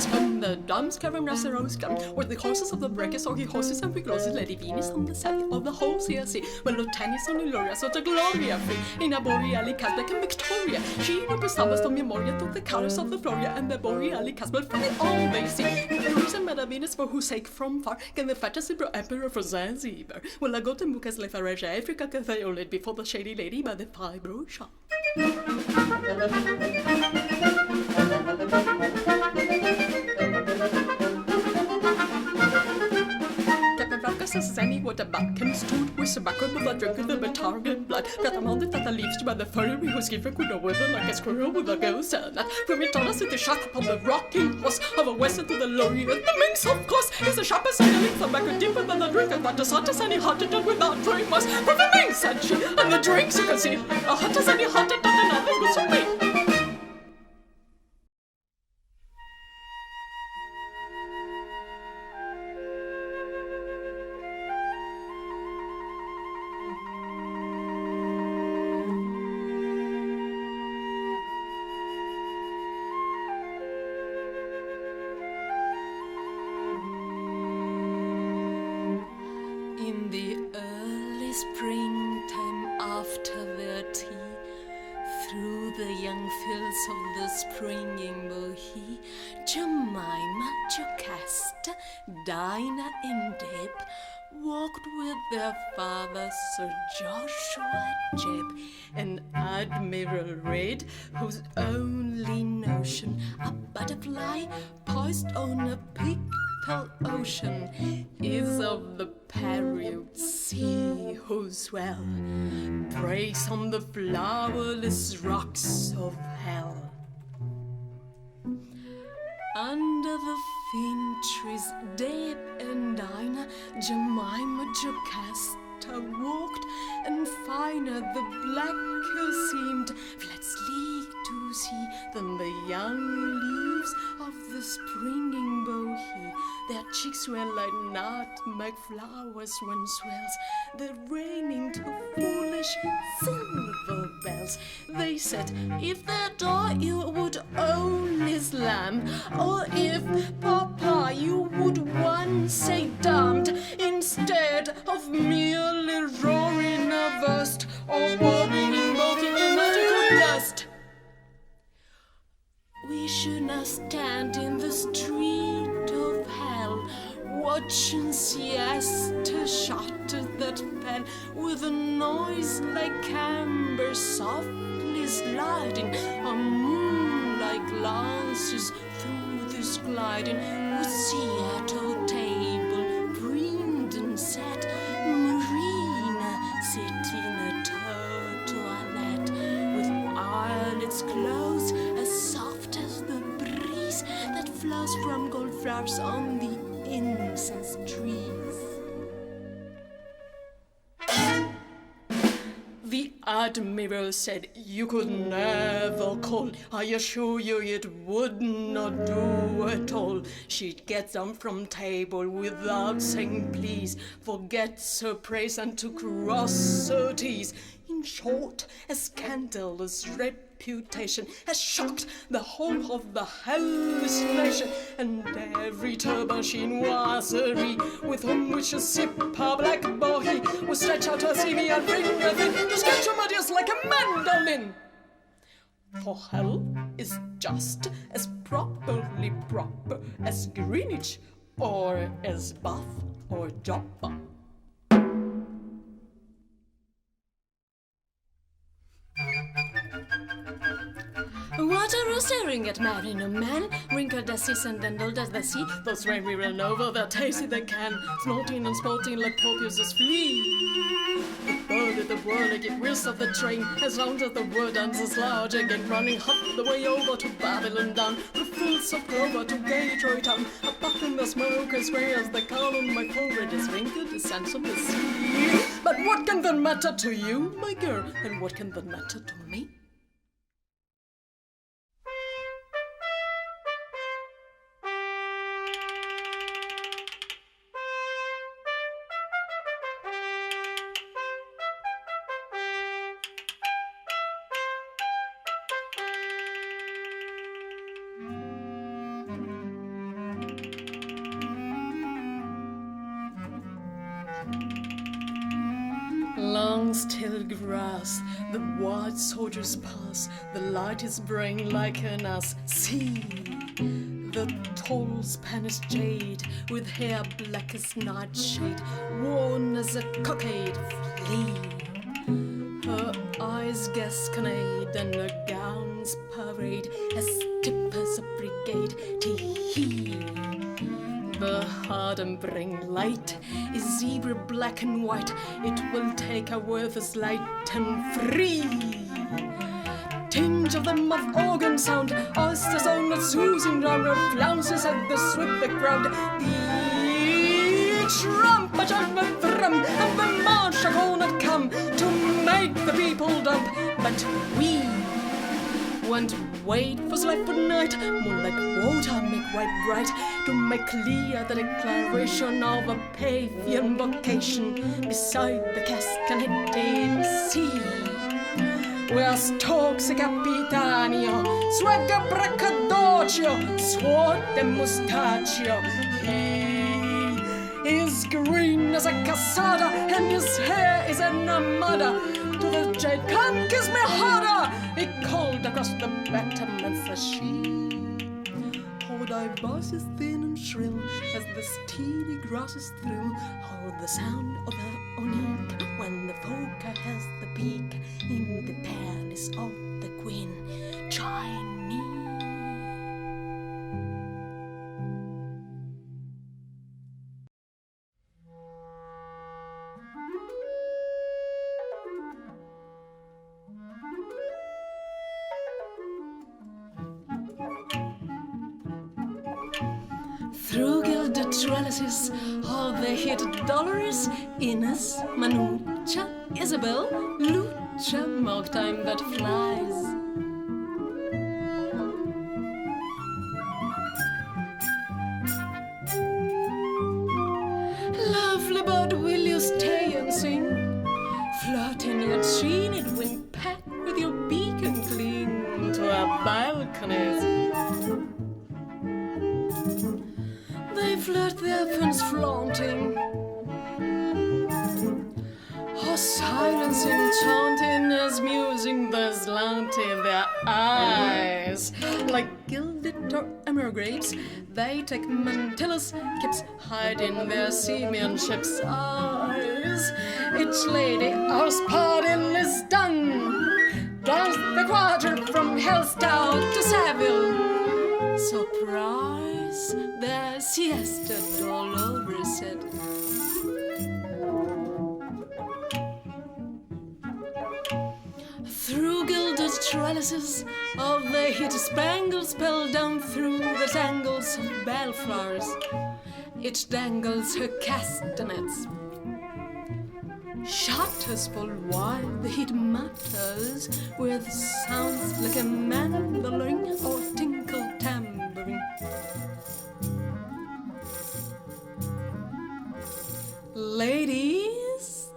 come, the drums, carameras, come, or the horses of the breakers, or he horses and glosses, Lady Venus on the side of the whole CSC. Well, Lieutenant on Illuria, so the Gloria free, in a Boreali Casbeck and Victoria. She represents the memoria to the colors of the Floria, and the Boreali Casbeck for the all they see. The reason Madame Venus for whose sake from far can the fattest emperor for Zanzibar. Well, I got the book as Le Farage Africa Catholic before the shady lady by the fibro shop. Zanny, what about him stood with a backward with a drink of the target blood. Got a mounted that leaves by the furry who's given with a wither like a squirrel with a ghost. From it on us with the shot upon the rocking horse of a western to the lorry. The minx, of course, is the sharpest and the length of backward deeper than the drink of that is hot as any hotter than without drink was. For the minx, said she, and the drinks you can see are hot as any hotter than another was for me. In the early springtime after their tea, through the young fields of the springing bohea, Jemima, Jocasta, Dinah, and Deb walked with their father, Sir Joshua Jebb, and Admiral Red, whose only notion a butterfly poised on a pictorial ocean is of the Period sea whose swell breaks on the flowerless rocks of hell. Under the thin trees, Deb and Dinah, Jemima, Jocasta walked, and finer the blacker seemed fled sleek to see than the young leaves of the springing bohea. Their cheeks were like nutmeg flowers when swells the raining to foolish silver bells. They said, if their door you would own his lamb, or if, Papa, you would once say damned, instead of merely roaring a verse, or warring in mocking a magical blast. We should not stand in the street of hell, watching siesta shatters that fell with a noise like amber softly sliding, a moon like glances through this gliding, with Seattle table brimmed and set, Marina sitting at her toilette, with eyelids closed as soft as the breeze that flows from gold flowers on the incense trees. The Admiral said you could never call. I assure you it would not do at all. She'd get them from table without saying please, forgets her praise and to cross her T's. In short, a scandalous reputation has shocked the whole of the hellish nation, and every turban chinoiserie with whom which a sip her black bohy will stretch out her seamy and finger thin to sketch her muddiest like a mandolin. For hell is just as properly proper as Greenwich or as Bath or Joppa. What are you staring at, mariner man? Wrinkled as his and dandled as the sea. Those rain we ran over, they're tasty they can, snorting and sporting like porpoises flee. The bird at the whirl, give wheels of the train, as round as the word dances large again, running hot the way over to Babylon down, the fields of clover to Detroit town, a puff in the smoke as grey as the cowl on my forehead is wrinkled as handsome as sea. But what can that matter to you, my girl, and what can that matter to me? long still grass, the white soldiers pass, the light is burning like an ass. See, the tall Spanish jade, with hair black as nightshade, worn as a cockade flea. Her eyes gasconade and her gowns parade, as stiff as a brigade. Tee-hee. The hard and bring light is zebra black and white. It will take a worthless light and free. Tinge of the muff organ sound, oysters on the Susan round her flounces at the swift the crowd. The trumpet of the drum and the march are gonna come to make the people dump. But we won't wait for sleep at night. Moonlight water make white bright, to make clear the declaration of a pagan vocation beside the castaneted sea. Where stalks a capitanio, swagger braccadocio, sword and mustachio. He is green as a cassada, and his hair is an armada. To the jade, come kiss me harder, he called across the battlements as she. Oh, thy voice is thin and shrill as the steely grasses thrill. Oh, the sound of the onique when the folk has the peak in the palace of the queen Chinese. Through gilded trellises, all the hid Dolores, Ines, Manucha, Isabel, Lucha, mark time that flies. Lovely bird, will you stay and sing? Flirting yet sheened when packed with your beak and cling to our balconies. They flirt their fins flaunting, or silence enchanting as musing the slanting their eyes. Like gilded or emerald grapes, they take mantillas, keeps hiding their seamanship's eyes. Each lady, house party is done, dance the quadrille from Hellstown to Seville. Surprise, their siesta Dolores said. Through gilded trellises of the hid spangles spell down through the tangles of bellflowers. It dangles her castanets. Shutters fall wide, the heat mutters with sounds like a mandolin or tinkle tambourine. Ladies,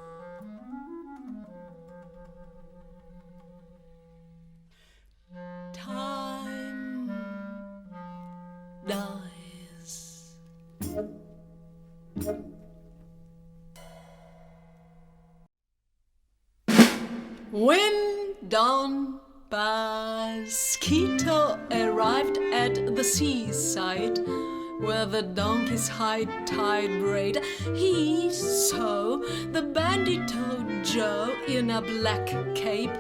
time dies. When dawn Pasquito arrived at the seaside, where the donkeys hide tide braid, he saw the bandito Joe in a black cape,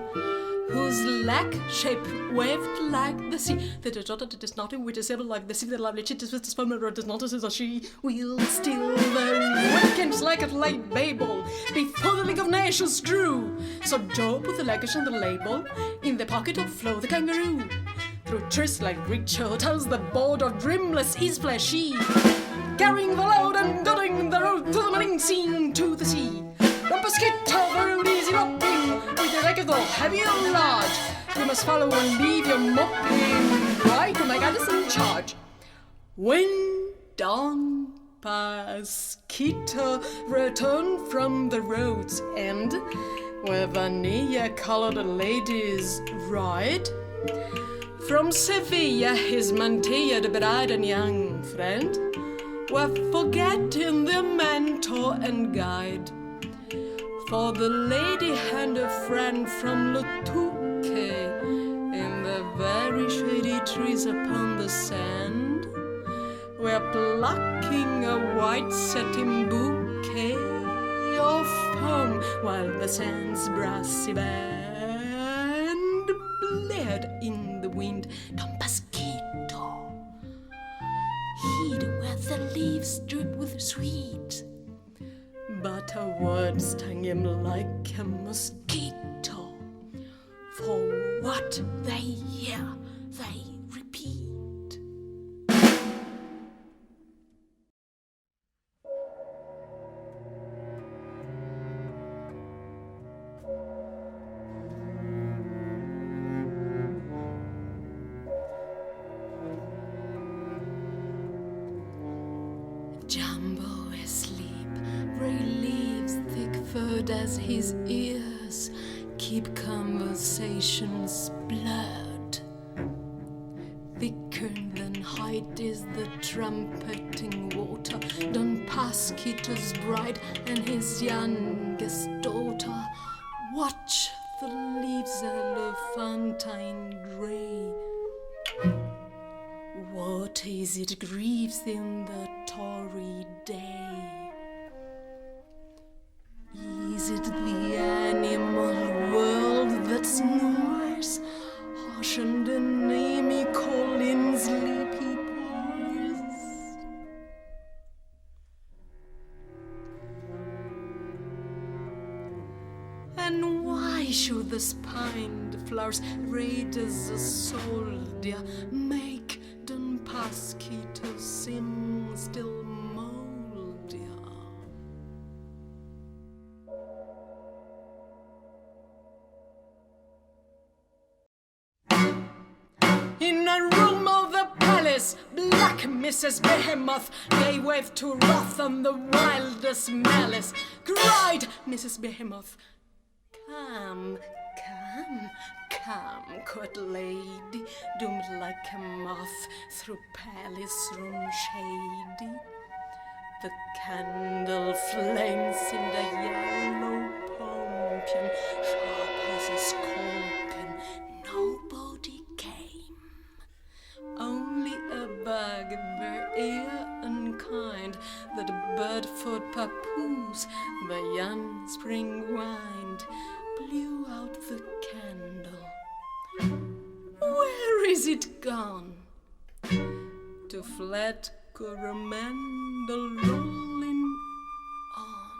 whose lack shape waved like the sea. That is not that it is not in which is ever like the sea, the lovely chit is with the sperm road is not as is a she. We'll steal the weekends like at late Babel, before the League of Nations drew. So Joe put the luggage on the label, in the pocket of Flo the kangaroo. Through trysts like rich hotels, the board of dreamless is fleshy, carrying the load and dotting the road to the morning scene to the sea. Pasquito, the road easy mopping, with your leg though heavy and large. You must follow and leave your mopping right, oh my God, is in charge. When dawn Pasquito returned from the road's end, where vanilla-colored ladies ride, from Sevilla his mantilla, the bride and young friend, were forgetting their mentor and guide. For the lady and a friend from Lutuke, in the very shady trees upon the sand, were plucking a white satin bouquet of foam, while the sand's brassy band blared in the wind. Don Pasquito, heed where the leaves drip with sweet, but her words stung him like a mosquito. For what they hear, they repeat. Jumbo asleep, relieves thick-furred as his ears keep conversations blurred. Thicker than height is the trumpeting water. Don Pasquito's bride and his youngest daughter watch the leaves elephantine grey. What is it grieves in the torrid day? Is it the animal world that snores, harsh and inimical in sleepy pores? And why should the spined flowers, red as a soldier, make Don Pasquito seem still moldier? In a room of the palace, black Mrs. Behemoth gave wave to wrath and the wildest malice. Cried Mrs. Behemoth, "Come, come, come, court lady, doomed like a moth through palace room shady. The candle flames in the yellow pompion, sharp as a scorpion. Nobody came, only a bugbear unkind, that bird-foot papoose, the young spring wind, blew out the candle. Where is it gone? To flat Coromandel rolling on."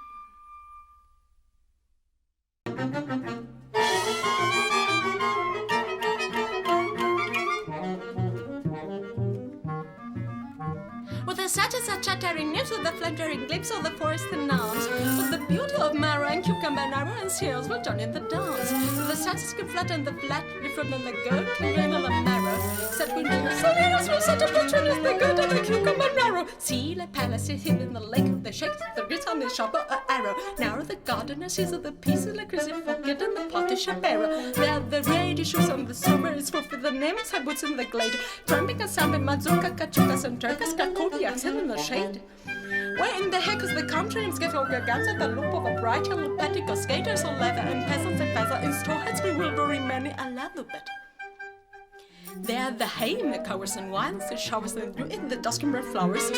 With the satyrs are chattering nymphs, with the fluttering glimpse of the forest and arms, with the beauty of marrow and cucumber and arrow and seals will join in the dance. With the satyrs can flutter and the flat different and the goat can rain on the marrow. Said we know Salinas will set up between us, the goat and the cucumber and arrow. See the palace is hid in the lake, the shakes, the grits on the sharper arrow. Now the gardener sees the pieces like crazy forget and the potty shabero. There the ready shoes on the summer is for the nymphs have boots in the glade. Trumping and sounding mazurka, kachukas and turkas, kakodiaks in the shade. Where in the heck is the country and get all gats at the loop of a bright yellow petticoat, skaters on leather and peasants and feather in straw hats bewildering many a leather bed. There the hay in the covers and wines, the showers and dew in the dusky red flowers.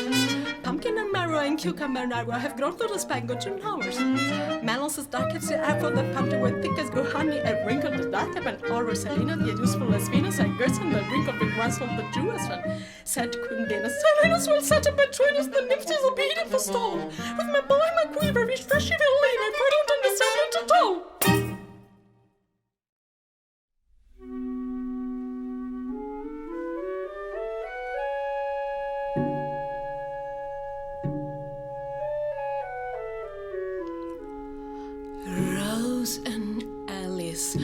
Pumpkin and marrow and cucumber and arrow have grown to the spangled in hours. Melons as dark as the apple, the pumpkin with thick as good honey, and wrinkled as dark and Oro Selena, the useful as Venus, and girls and the wrinkled big ones of the Jewess one. Said Queen Venus, Selena's will set up between us, the nymphs is obedient for stall. With my boy, my quiver, each fresh evil leader, for I don't understand it at all. Rose and Alice,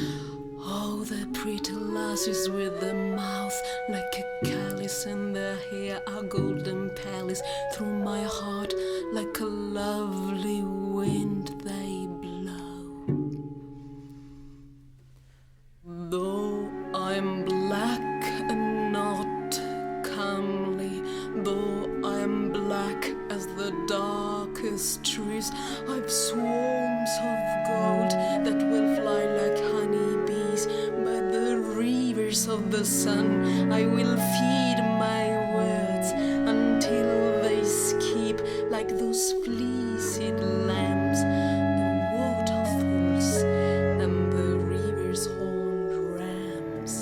oh, the pretty lasses with the mouth like a callus and their hair are golden palace. Through my heart like a lovely wind they blow. Though I'm black and not comely, though I'm black as the darkest trees. I've swarms of gold that will fly like honeybees. By the rivers of the sun I will feed my words until they skip like those fleeced lambs, the waterfalls and the river's horned rams.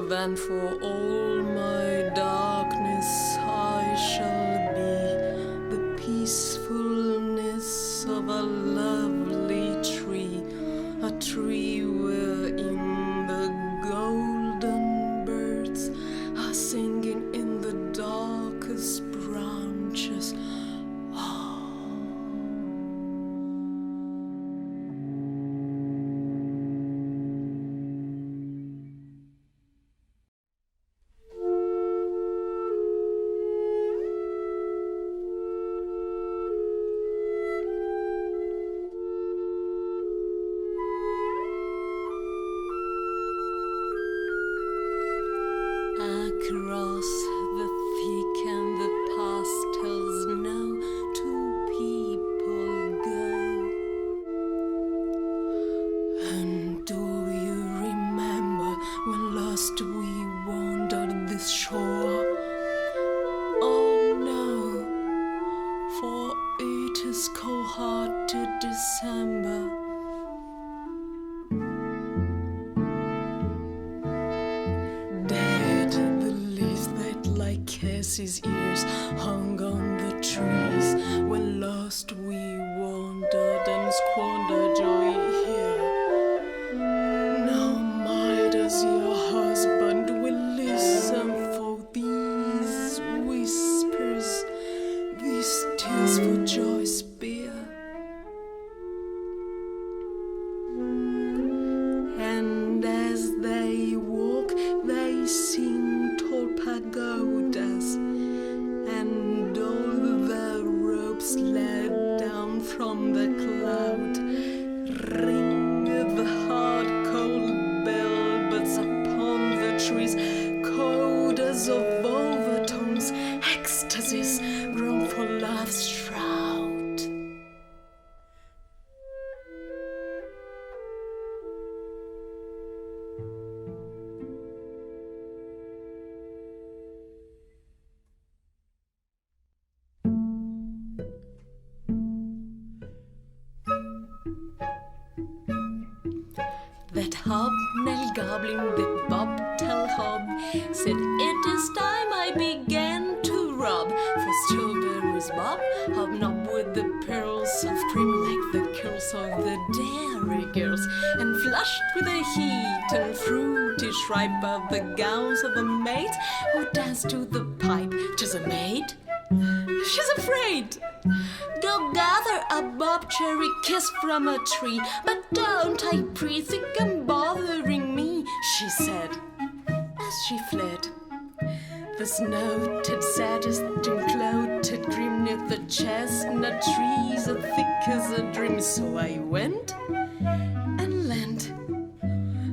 Then for all my darkness I shall be the peacefulness of a lovely tree, a tree wherein the golden birds are singing in the darkest branches. Across the thick and the pastels now two people go. And do you remember when last we wandered this shore? Oh no, for it is cold-hearted December. Cassie's ears hung on the trees when last we wandered and squandered joy here. Now my does your husband will listen for these whispers, these tears for joy spare. And as they walk, they seem tall pagodas, and all the ropes let down from the cloud ring the hard cold bell buds upon the trees, codas of overtones, ecstasies grown for love's shroud. That hobnail goblin, that bobtail hob, said it is time I began to rob. For strawberries bob, hobnob with the pearls of cream like the curls of the dairy girls, and flushed with the heat and fruity stripe of the gowns of the maids who dance to the pipe. 'Tis a maid, she's afraid. Go gather a bob cherry kiss from a tree, but don't, I pray, think I'm bothering me, she said as she fled. The snow-tipped saddest and clouded grim near the chestnut trees, as thick as a dream. So I went and leant,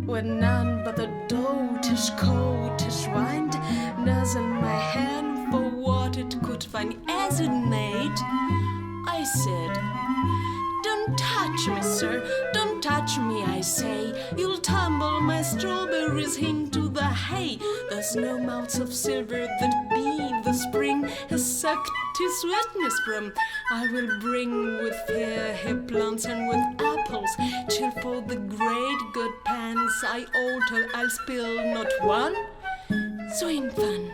where none but the dotish coatish wind nuzzled my hand for what it could find. As it made, I said, "Don't touch me, sir, don't touch me, I say. You'll tumble my strawberries into the hay." The snow mouths of silver that be the spring has sucked his sweetness from. I will bring with fair hip plants and with apples, till for the great good pans I alter, I'll spill not one. So in fun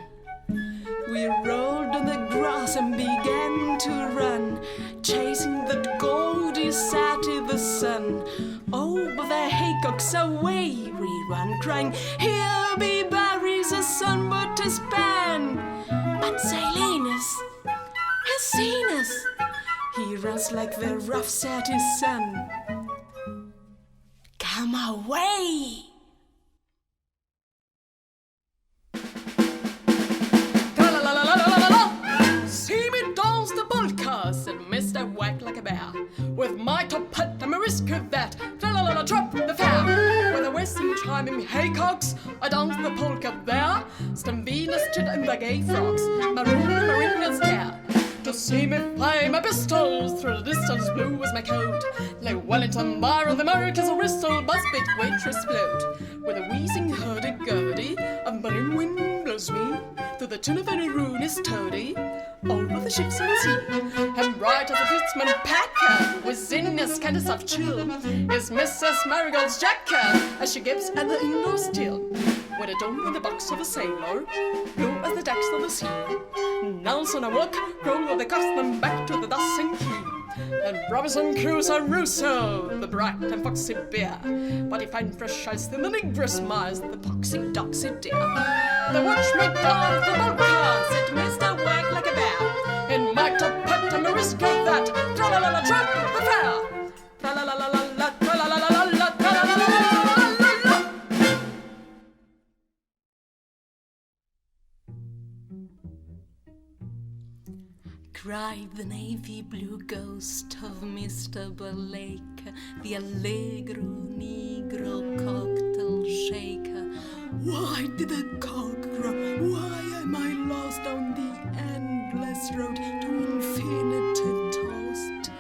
we rolled on the grass and began to run, chasing that goldy satin the sun. Over the haycocks away we run, crying, "Here be berries, a sunbird to span." But Silenus has seen us. He runs like the rough satin sun. Come away! See me dance the polka, said Mr. Whack like a bear, with my top hat and my wrist cravat, tra-la-la-la, drop the fair. With a whistling chiming haycocks, I dance the polka there. Stambina stood in the gay frocks, Marina's care. To see me fly my pistols through the distance, blue as my coat. Like Wellington bar of the Americans, a Bristol busbit waitress float. With a wheezing hurdy-gurdy, a balloon wind blows me through the tune of any ruinous toady, over the ships of the sea. And bright as a policeman packer, with zinnias candice of chill, is Mrs. Marigold's jacket, as she gives at the indoor still. With a dome in the box of a sailor, blue as the decks of the sea. Nelson awoke, roll of the custom back to the Dawson Key. And Robinson Crusoe Russo, the bright and foxy bear. But he find fresh eyes in the negress miles, the foxy doxy dear. The watchman down the boat car, said Mr. Wag like a bear. In my top hat and a risk of that, tra-la-la-la, trap the fair. Tra-la-la-la-la, tra-la-la-la-la, tra-la-la-la-la. Cried the navy blue ghost of Mr. Blake, the Allegro Negro cocktail shaker. Why did the cock crow? Why am I lost on the endless road to infinity tossed?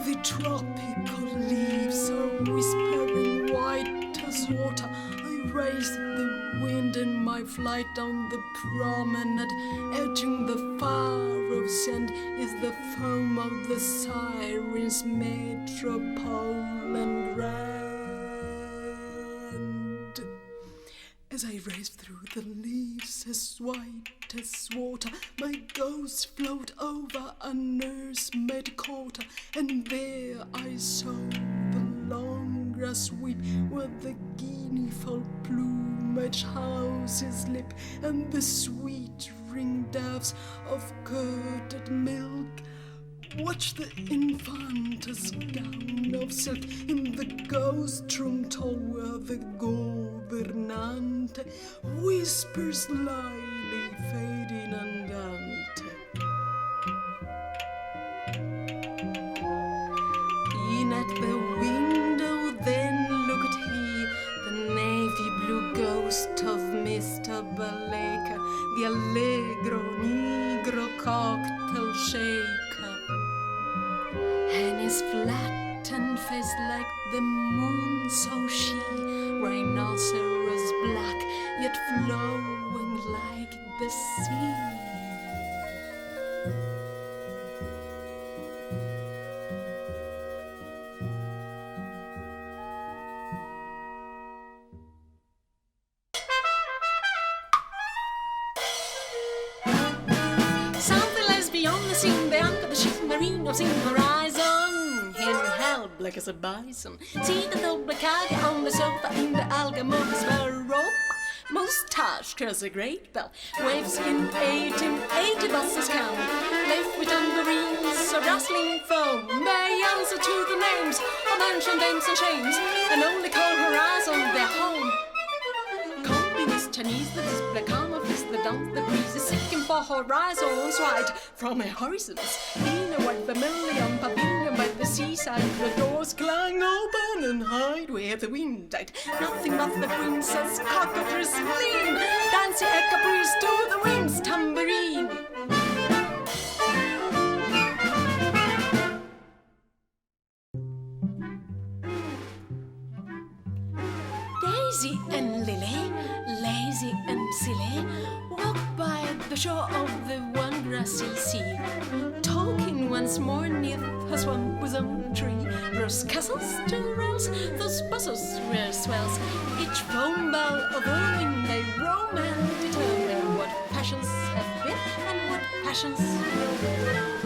The tropical leaves are whispering white as water. I raised the wind in my flight on the promenade, edging the far of sand is the foam of the sirens, metropole and grand. As I raced through the leaves as white as water, my ghosts float over a nurse-made quarter, and there I saw the long grass weep where the guinea-fowl plumage houses lip, and the sweet ringed doves of curded milk watch the infanta's gown of silk in the ghost room tall where the governante whispers slyly fading andante. In at the window then looked he, the navy blue ghost of Mr. Blake, the Allegro Negro cocktail shaker. And his flattened face like the moon so she, rhinoceros black, yet flowing like the sea. In horizon, in hell black as a bison. See the double cardi on the sofa in the Algamo's baroque. Moustache curls a great bell. Waves in 1880 buses count. Left with tambourines, a rustling foam. They answer to the names of ancient dames and chains, and only call horizon their home. Combinist Chinese, the display calm of the dance, the breeze is seeking for horizons wide from a horizons. In a white vermilion pavilion by the seaside, the doors clang open and hide where the wind died. Nothing but the princess cockatrice lean, dancing a caprice to the wind's tambourine. Daisy and Lily, lazy and silly, walk by the shore of the one grassy sea, talking once more neath her swamp bosom tree. Rose castles to rails, those buzzers were swells, each foam bell of a wind they roam and determine what passions have been and what passions will be,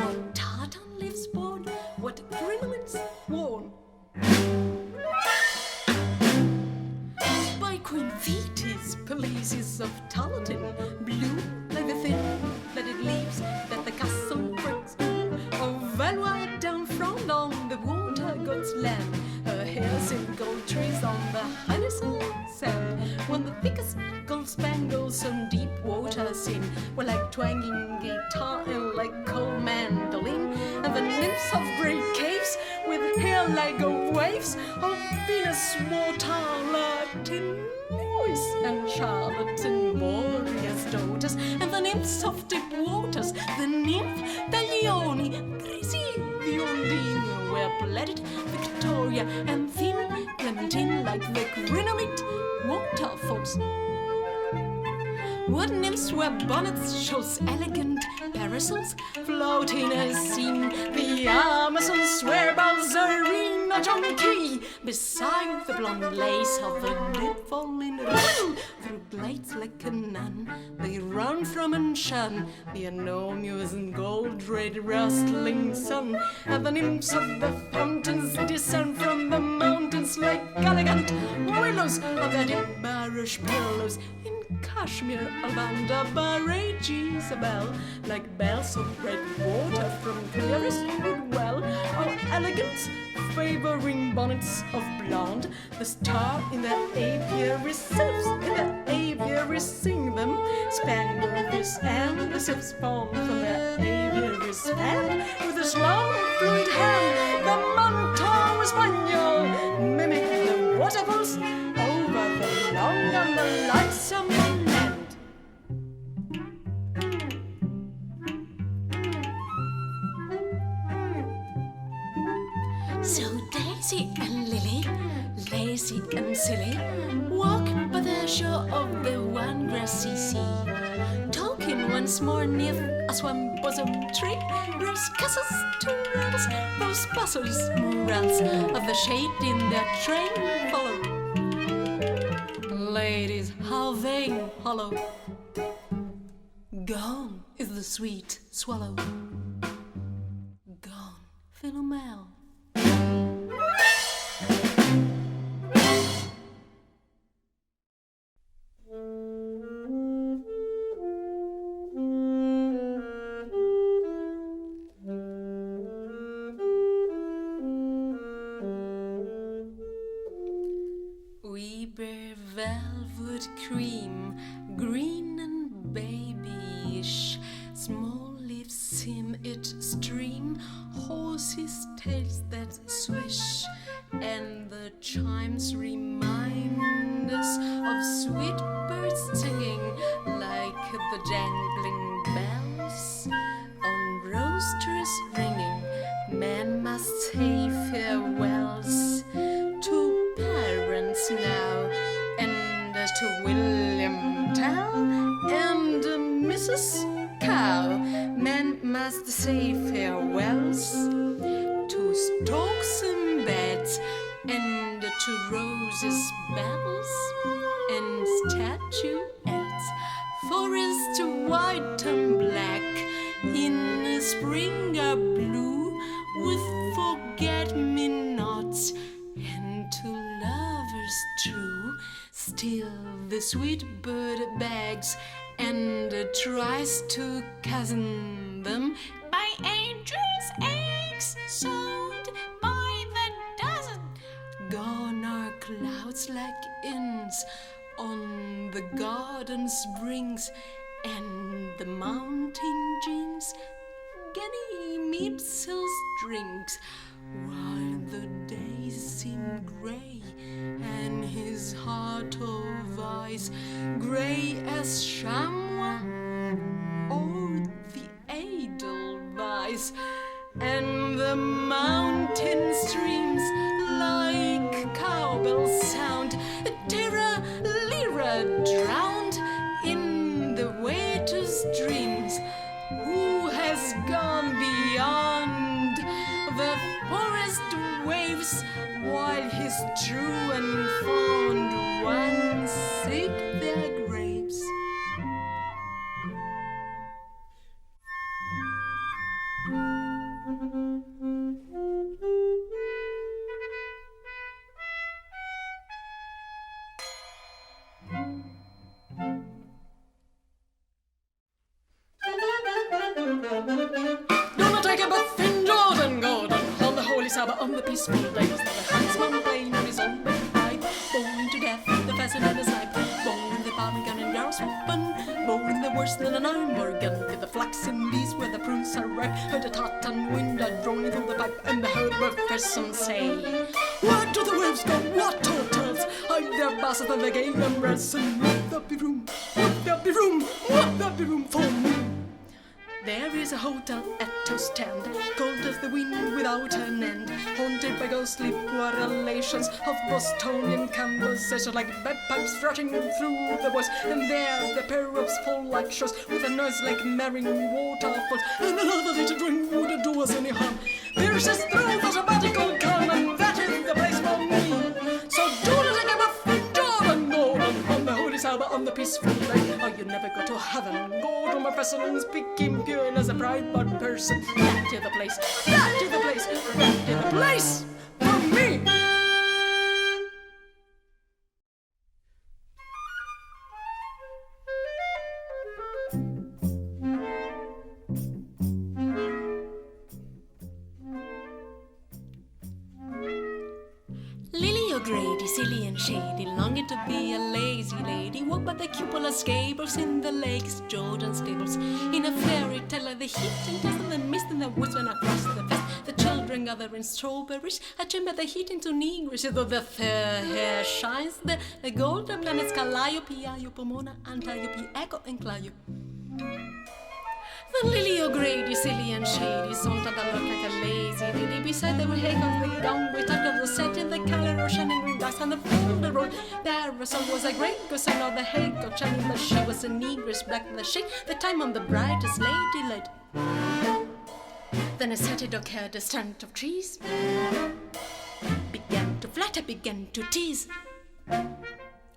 what tartan lives born, what crinolines worn. Queen Thetis, polices of Talatin, blue like the thin that it leaves, that the castle breaks. Oh, Valois down from on the water god's land, her hair's in gold trees on the honeysuckle sand, when the thickest gold spangles on deep water sing, were like twanging guitar and like cold mandolin, and the nymphs of great caves with hair like waves of Venus water, Latin voice, and Charlotte and Boreas daughters, and the nymphs of deep waters, the nymph Taglioni, Grisi, the Undine, were plated Victoria and thin Clementine like the Grinamite waterfalls. Wood nymphs wear bonnets, shows elegant parasols, floating as seen the Amazons wear balzarina jonquille, beside the blonde lace of the deep falling run, through glades like a nun, they run from and shun the anemones and gold-red rustling sun, and the nymphs of the fountains descend from the mountains like elegant willows of their deep marish pillows. Kashmir, Alvanda, Barre, Jezebel, like bells of red water from clearest wood well, or elegant, favouring bonnets of blonde, the star in the apiary sylphs, in the aviary sing them, spangled and the sylphs spawn from the aviary span, with his long fluid hand, the manto Espanol, mimic the waterfalls over the long and the lightsome land. So Daisy and Lily, lazy and silly, walk by the shore of the one grassy sea, talking once more neath a swamp bosom tree, rose castles to rails, those puzzles morals of the shade in their train follow. Ladies, how vain hollow, gone is the sweet swallow, gone Philomel. We bear velvet cream, green and babyish, small leaves seem it stream, horses' tails that swish, and the chimes remind us of sweet birds singing like the jangling bells on roosters ringing. Men must say farewells to parents now, and to William Tell and Mrs. Cow. Men must say farewells to storks and bats, and to roses, bells, and statuettes, forests white and black, in spring are blue with forget-me-nots, and to lovers true still the sweet bird begs, and tries to cozen them by angels' eggs sowed by the dozen. Gone are clouds like inns on the garden's brings, and the mountain jinns Ganymede sells drinks, while the days seem grey, and his heart of ice grey as chamois or the edelweiss, and the mountain streams like cowbells sound, terra lyra drowned in the waiter's dreams. Who has gone beyond the forest waves, while his true and fond ones seek their graves? Do not take a bath in Jordan, Gordon, on the holy Sabbath, on the peaceful days that the handsman plain is on the high. horse than an Ironborgen, with the flaxen leaves where the prunes are ripe, where the tartan wind are droning through the pipe, and the herd of pheasants say, where do the waves go, what turtles? Hide their basses and the gale and ransom. Would there be room, would there be room, would there be room for me? There is a hotel at Toast-Stand, cold as the wind without an end, haunted by ghostly correlations of Bostonian conversation, like bagpipes rushing through the woods, and there the perils fall like shoes, with a noise like merrying waterfalls, and another little drink wouldn't do us any harm. There's a thrill, there's a magical calm, and that is the place for me. So do not take a Jordan, go on the holy Sabbath, on the peaceful lake. Oh, you never go to heaven. Go to my vessel and speak impure as a pride-bought person. Back to the place, back to the place, back to the place for me. Grady, silly and shady, longing to be a lazy lady, walk by the cupola gables in the lakes, Jordan stables, in a fairy tale of the heat and dust and the mist in the woods when I cross the fest. The children gather in strawberries, I trim the heat into negroes, though the fair hair shines, the golden planets Calliope, Pomona, Antiope, Echo, and Clio. The lily O'Grady, silly and shady, sauntered along like a lazy lady. Beside the hang of the gown, we talked of the set in the color of shining green glass on the field road. Parasol was a great ghost, and all the hay got shining, but she was a negress, black in the shade. The time on the brightest lady light. Then a setted dog had a stand of trees, began to flatter, began to tease.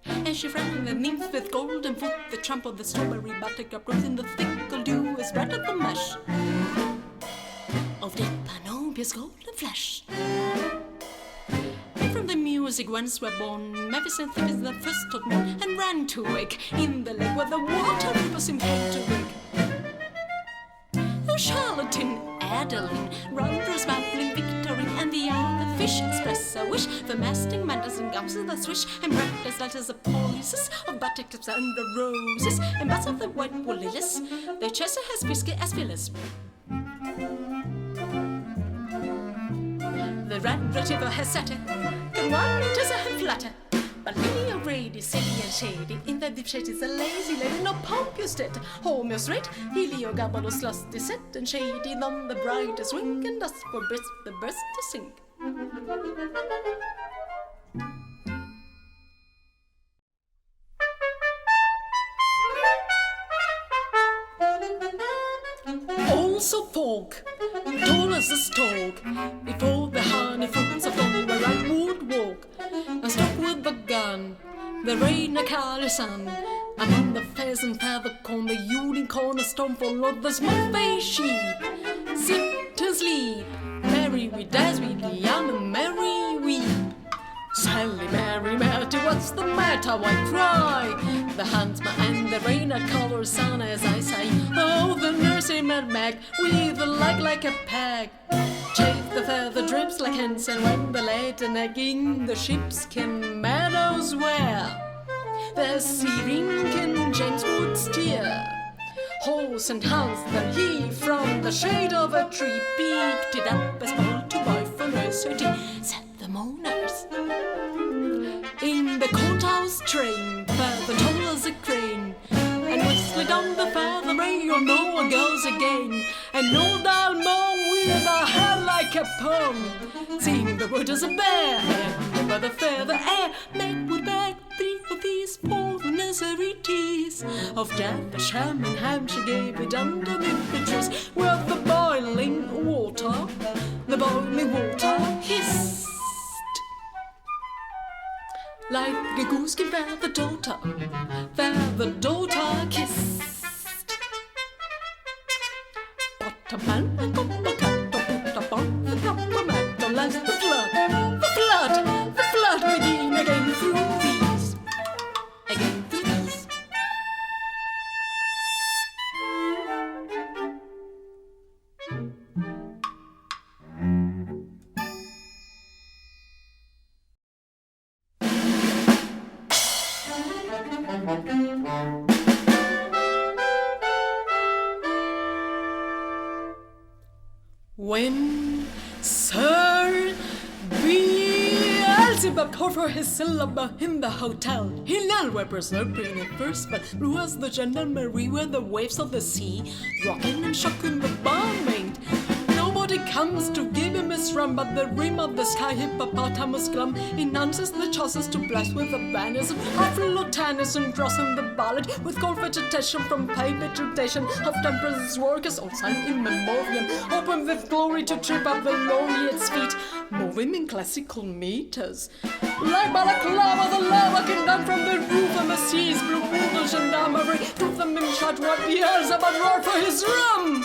And she ran the nymph with golden foot, the trampled the strawberry buttercup grows in the thickle dew as bright as the mesh of the Panopia's golden flesh. And from the music whence were born Mavis and Thebes the first taught men, and ran to wake in the lake where the water rivers him came to break. The charlatan Adeline, Randros, Madeline, Victorine, and the other fish express a wish for masting mantas and gums that swish, and breathless letters of policies of buttercups and the roses, and buds of the white wool lilies. Their chest has whiskey as Phyllis. The red retriever has sat it, can one just a flatter. But Lily O'Grady, silly and shady, in the deep shade is a lazy lady, no pompous dead, homeo straight, Helio Gabalos lusty set, and shady on the brightest wing, and dust for the breast to sink. Also folk, tall as a stalk, before the honey fruits of flower I would walk, and stop with the gun, the rain a colour sun, among the pheasant feather corn, the yielding cornerstone full of the small face sheep. Sit and sleep, merry we dance, we young and merry weep. Sally, Mary, Marty, what's the matter? Why cry? The huntsman and the rain are color sun as I say. Oh, the nursery mad mag, weave like a peg. Chafe the feather drips like hens, and when the late and nagging the ships can meadows wear. The sea ring can James Wood steer. Horse and hounds then he from the shade of a tree picked it up as small to buy for nursery tea, said the mourners. In the courthouse train, feather tall as a crane, and whistling down the feather ray, or no one goes again. And old Almond with a hair like a palm, seeing the wood as a bear, and by the feather air, make would bag 3 of these 4 nursery teas of Jaffish ham and ham. She gave it underneath the trees, where the boiling water hissed like a goose can bear the daughter kissed. Bottom man and copper cat, put upon the proper mat, don't last the flood begin again through these. When Sir Beelzebub called for his syllabub in the hotel, he now representing at first, but was the gendarmerie where the waves of the sea, rocking and shocking the bombing. Nobody comes to give him his rum, but the rim of the sky hippopotamus glum announces the tosses to blast with the banners of Afro-Lotanus and crossing the ballad with cold vegetation from pay vegetation of temperance workers all time in memoriam, open with glory to trip up the laureate's feet, moving in classical meters. Like balaclava, the lava came down from the roof and the seas blew the gendarmerie to the mim shot what Beelzebub roared for his rum.